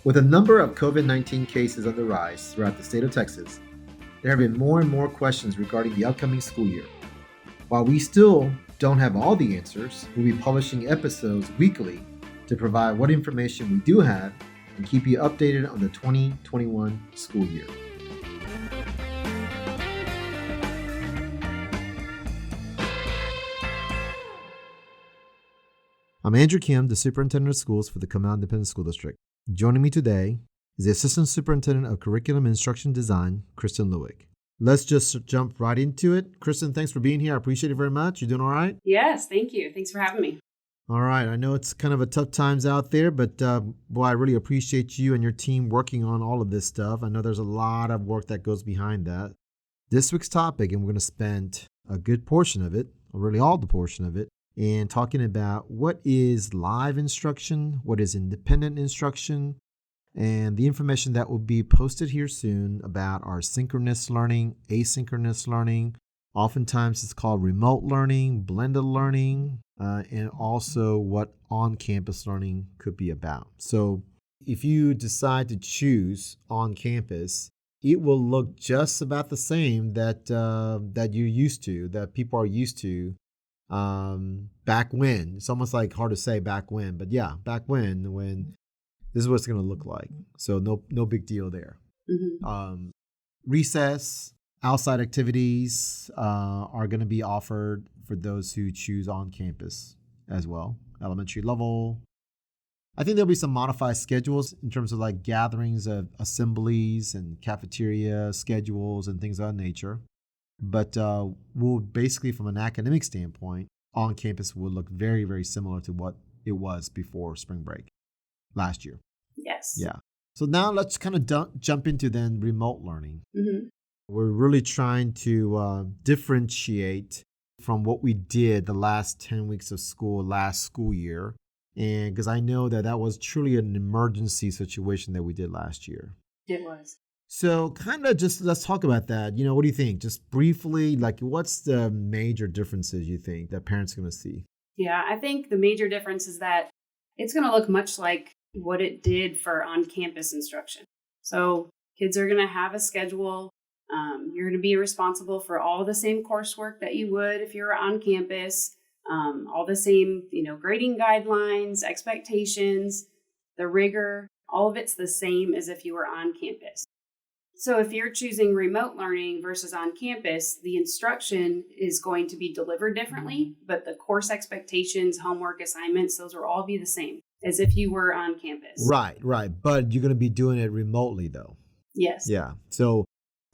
With a number of COVID-19 cases on the rise throughout the state of Texas, there have been more and more questions regarding the upcoming school year. While we still don't have all the answers, we'll be publishing episodes weekly to provide what information we do have and keep you updated on the 2021 school year. I'm Andrew Kim, the Superintendent of Schools for the Comal Independent School District. Joining me today is the Assistant Superintendent of Curriculum and Instruction Design, Kristen Lueck. Let's just jump right into it. Kristen, thanks for being here. I appreciate it very much. You doing all right? Yes, thank you. Thanks for having me. All right. I know it's kind of a tough times out there, but boy, I really appreciate you and your team working on all of this stuff. I know there's a lot of work that goes behind that. This week's topic, and we're going to spend a good portion of it, or really all the portion of it, and talking about what is live instruction, what is independent instruction, and the information that will be posted here soon about our synchronous learning, asynchronous learning. Oftentimes it's called remote learning, blended learning, and also what on-campus learning could be about. So if you decide to choose on-campus, it will look just about the same that you're used to, that people are used to. Back when, it's almost like hard to say back when, but yeah, back when this is what it's going to look like. So no big deal there. Mm-hmm. Recess, outside activities are going to be offered for those who choose on campus as well, elementary level. I think there'll be some modified schedules in terms of like gatherings of assemblies and cafeteria schedules and things of that nature. But we'll basically, from an academic standpoint, on campus will look very, very similar to what it was before spring break last year. Yes. Yeah. So now let's kind of jump into then remote learning. Mm-hmm. We're really trying to differentiate from what we did the last 10 weeks of school last school year. And because I know that was truly an emergency situation that we did last year. It was. So kind of just let's talk about that. You know, what do you think? Just briefly, like what's the major differences you think that parents are going to see? Yeah, I think the major difference is that it's going to look much like what it did for on-campus instruction. So kids are going to have a schedule. You're going to be responsible for all the same coursework that you would if you were on campus, all the same, grading guidelines, expectations, the rigor, all of it's the same as if you were on campus. So if you're choosing remote learning versus on campus, the instruction is going to be delivered differently, but the course expectations, homework assignments, those will all be the same as if you were on campus. Right. But you're going to be doing it remotely though. Yes. Yeah. So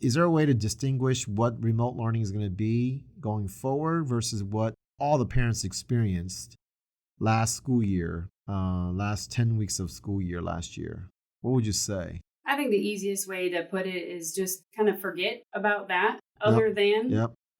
is there a way to distinguish what remote learning is going to be going forward versus what all the parents experienced last school year, last 10 weeks of school year last year? What would you say? I think the easiest way to put it is just kind of forget about that other than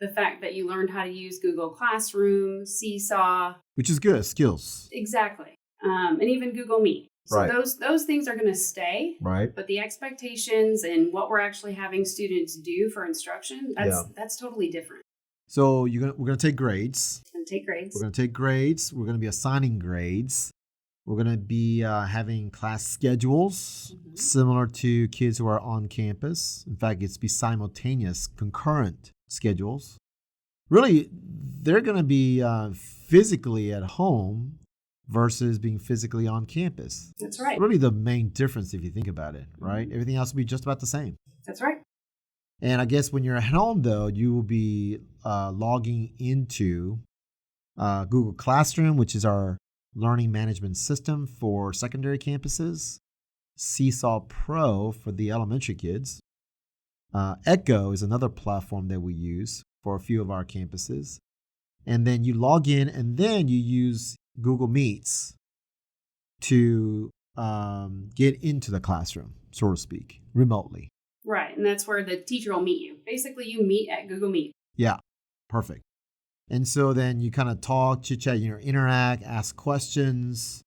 the fact that you learned how to use Google Classroom, Seesaw. Which is good, skills. Exactly. And even Google Meet. So right. those things are going to stay. Right. But the expectations and what we're actually having students do for instruction, that's totally different. So we're going to take grades. We're going to take grades. We're going to be assigning grades. We're going to be having class schedules similar to kids who are on campus. In fact, it's be simultaneous, concurrent schedules. Really, they're going to be physically at home versus being physically on campus. That's right. Really the main difference if you think about it, right? Everything else will be just about the same. That's right. And I guess when you're at home, though, you will be logging into Google Classroom, which is our learning management system for secondary campuses, Seesaw Pro for the elementary kids. Echo is another platform that we use for a few of our campuses. And then you log in and then you use Google Meets to get into the classroom, so to speak, remotely. Right. And that's where the teacher will meet you. Basically, you meet at Google Meet. Yeah, perfect. And so then you kind of talk, chit-chat, interact, ask questions,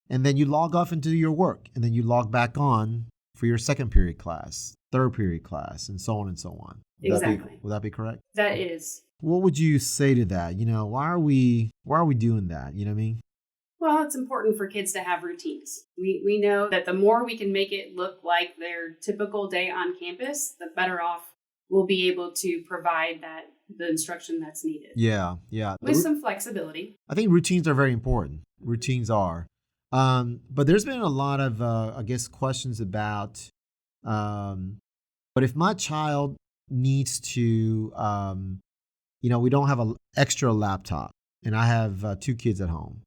and then you log off into your work, and then you log back on for your second period class, third period class, and so on and so on. Exactly. Would that be correct? That is. What would you say to that? Why are we doing that? You know what I mean? Well, it's important for kids to have routines. We know that the more we can make it look like their typical day on campus, the better off we'll be able to provide the instruction that's needed. Yeah, yeah. With some flexibility. I think routines are very important. Routines are. But there's been a lot of, questions about, but if my child needs to, we don't have an extra laptop and I have 2 kids at home.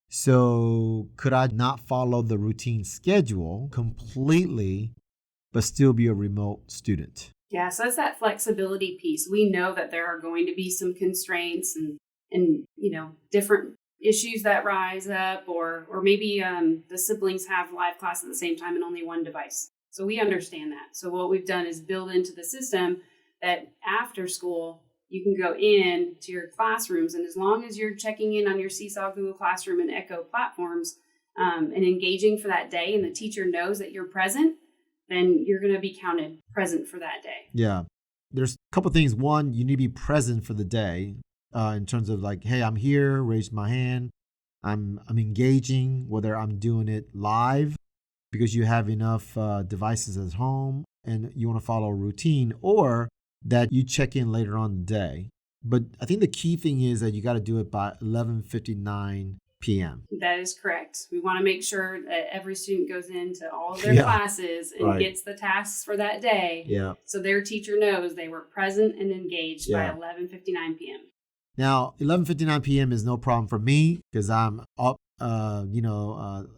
So could I not follow the routine schedule completely, but still be a remote student? Yeah, so that's that flexibility piece. We know that there are going to be some constraints and different issues that rise up, or maybe the siblings have live class at the same time and only one device. So we understand that. So what we've done is build into the system that after school, you can go in to your classrooms, and as long as you're checking in on your Seesaw, Google Classroom, and Echo platforms and engaging for that day, and the teacher knows that you're present, then you're going to be counted present for that day. Yeah. There's a couple things. One, you need to be present for the day in terms of like, hey, I'm here, raise my hand. I'm engaging, whether I'm doing it live because you have enough devices at home and you want to follow a routine, or that you check in later on in the day. But I think the key thing is that you got to do it by 11:59 p.m. That is correct. We want to make sure that every student goes into all of their classes and gets the tasks for that day. Yeah. So their teacher knows they were present and engaged by 11:59 p.m. Now, 11:59 p.m. is no problem for me because I'm up, at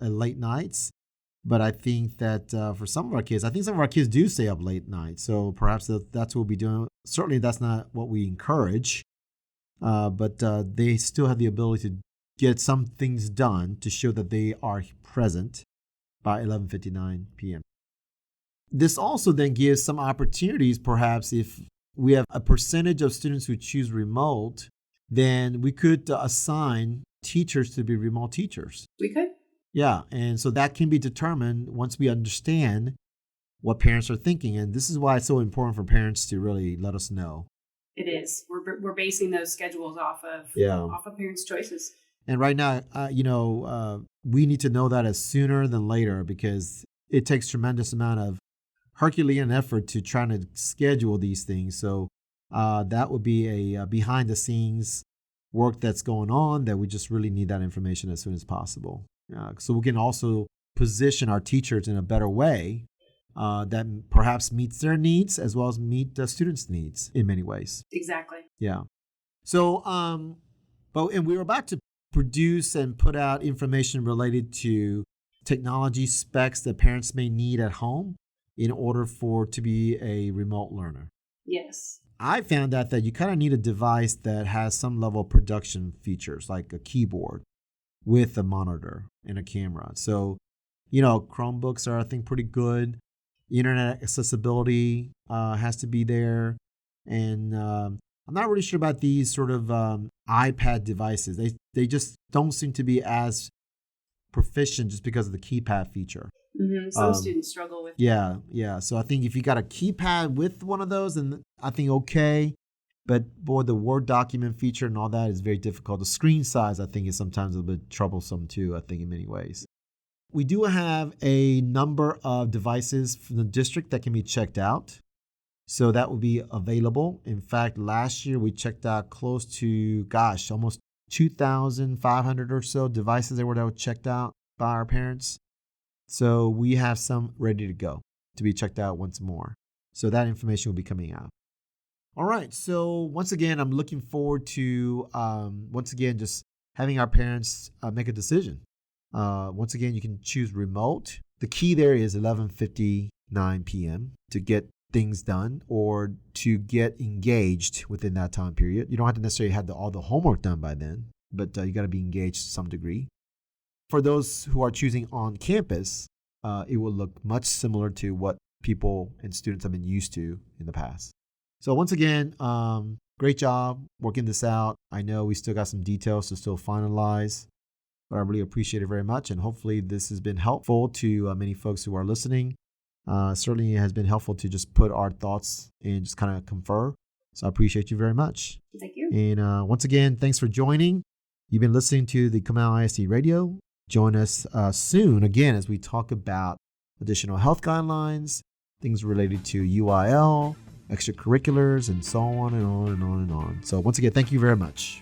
late nights. But I think that for some of our kids, I think some of our kids do stay up late nights. So perhaps that's what we'll be doing. Certainly, that's not what we encourage. But they still have the ability to get some things done to show that they are present by 11:59 p.m. This also then gives some opportunities, perhaps if we have a percentage of students who choose remote, then we could assign teachers to be remote teachers. We could. Yeah, and so that can be determined once we understand what parents are thinking. And this is why it's so important for parents to really let us know. It is. We're basing those schedules off of parents' choices. And right now, we need to know that as sooner than later because it takes tremendous amount of Herculean effort to try to schedule these things. So that would be a behind the scenes work that's going on that we just really need that information as soon as possible. So we can also position our teachers in a better way that perhaps meets their needs as well as meet the students' needs in many ways. Exactly. Yeah. So, and we were about to produce and put out information related to technology specs that parents may need at home in order to be a remote learner. Yes. I found out that you kind of need a device that has some level of production features, like a keyboard with a monitor and a camera. So, Chromebooks are, I think, pretty good. Internet accessibility has to be there. And I'm not really sure about these sort of iPad devices. They just don't seem to be as proficient just because of the keypad feature. Mm-hmm. Some students struggle with that. Yeah. So I think if you got a keypad with one of those, then I think okay. But boy, the Word document feature and all that is very difficult. The screen size, I think, is sometimes a bit troublesome too, I think, in many ways. We do have a number of devices from the district that can be checked out. So that will be available. In fact, last year we checked out close to, almost 2,500 or so devices that were checked out by our parents. So we have some ready to go to be checked out once more. So that information will be coming out. All right. So once again, I'm looking forward to, just having our parents make a decision. Once again, you can choose remote. The key there is 11:59 p.m. to get things done or to get engaged within that time period. You don't have to necessarily have all the homework done by then, but you got to be engaged to some degree. For those who are choosing on campus, it will look much similar to what people and students have been used to in the past. So once again, great job working this out. I know we still got some details to still finalize, but I really appreciate it very much. And hopefully this has been helpful to many folks who are listening. Certainly it has been helpful to just put our thoughts and just kind of confer. So I appreciate you very much. Thank you. And once again, thanks for joining. You've been listening to the Comal ISD Radio. Join us soon again as we talk about additional health guidelines, things related to UIL, extracurriculars, and so on and on and on and on. So once again, thank you very much.